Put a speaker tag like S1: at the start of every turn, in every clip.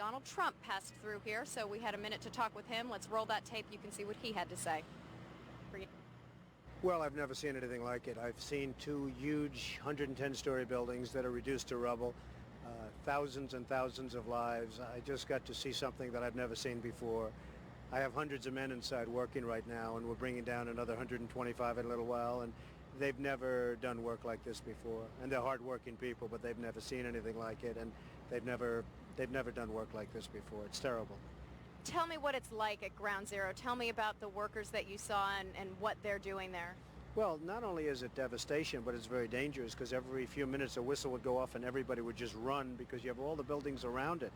S1: Donald Trump passed through here, so we had a minute to talk with him. Let's roll that tape. You can see what he had to say.
S2: Well, I've never seen anything like it. I've seen two huge 110-story buildings that are reduced to rubble, thousands and thousands of lives. I just got to see something that I've never seen before. I have hundreds of men inside working right now, and we're bringing down another 125 in a little while, and they've never done work like this before. And they're hard-working people, but they've never seen anything like it, and they've never done work like this before. It's terrible.
S1: Tell me what it's like at Ground Zero. Tell me about the workers that you saw and what they're doing there.
S2: Well, not only is it devastation, but it's very dangerous because every few minutes a whistle would go off and everybody would just run because you have all the buildings around it,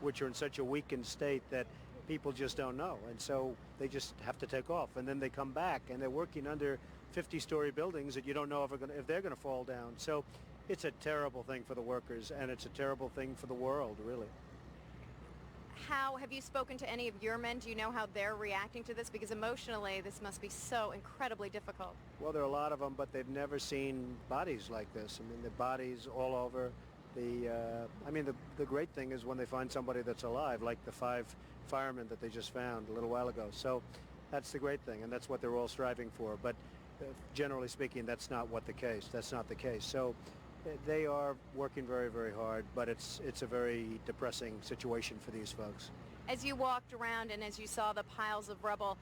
S2: which are in such a weakened state that people just don't know. And so they just have to take off. And then they come back and they're working under 50-story buildings that you don't know if they're going to fall down. So it's a terrible thing for the workers, and it's a terrible thing for the world, really.
S1: How have you spoken to any of your men? Do you know how they're reacting to this? Because emotionally, this must be so incredibly difficult.
S2: Well, there are a lot of them, but they've never seen bodies like this. I mean, the bodies all over. The great thing is when they find somebody that's alive, like the 5 firemen that they just found a little while ago. So that's the great thing, and that's what they're all striving for. But generally speaking, that's not the case. So they are working very, very hard, but it's a very depressing situation for these folks.
S1: As you walked around and as you saw the piles of rubble,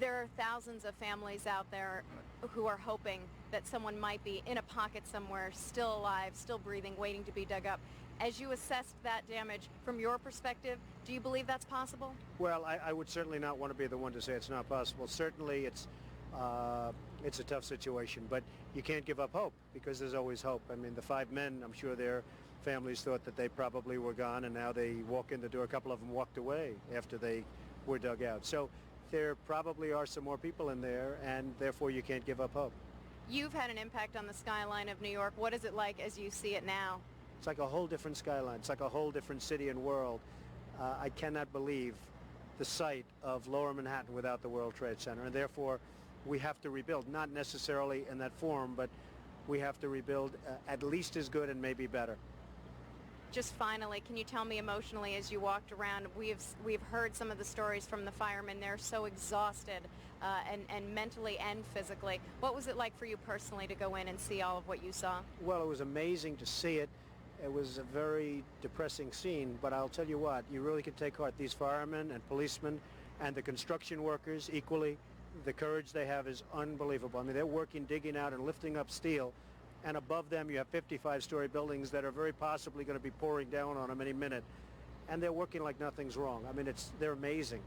S1: there are thousands of families out there who are hoping that someone might be in a pocket somewhere, still alive, still breathing, waiting to be dug up. As you assessed that damage from your perspective, do you believe that's possible?
S2: Well, I would certainly not want to be the one to say it's not possible. Certainly it's a tough situation, but you can't give up hope because there's always hope. I mean, the 5 men, I'm sure their families thought that they probably were gone, and now they walk in the door. A couple of them walked away after they were dug out. So there probably are some more people in there, and therefore you can't give up hope.
S1: You've had an impact on the skyline of New York. What is it like as you see it now?
S2: It's like a whole different skyline. It's like a whole different city and world. I cannot believe the sight of Lower Manhattan without the World Trade Center, and therefore we have to rebuild, not necessarily in that form, but we have to rebuild at least as good and maybe better.
S1: Just finally, can you tell me emotionally as you walked around, we've heard some of the stories from the firemen. They're so exhausted and mentally and physically. What was it like for you personally to go in and see all of what you saw?
S2: Well, it was amazing to see it. It was a very depressing scene, but I'll tell you what, you really can take heart. These firemen and policemen and the construction workers equally, the courage they have is unbelievable. I mean, they're working, digging out and lifting up steel, and above them you have 55-story buildings that are very possibly going to be pouring down on them any minute, and they're working like nothing's wrong. I mean, they're amazing.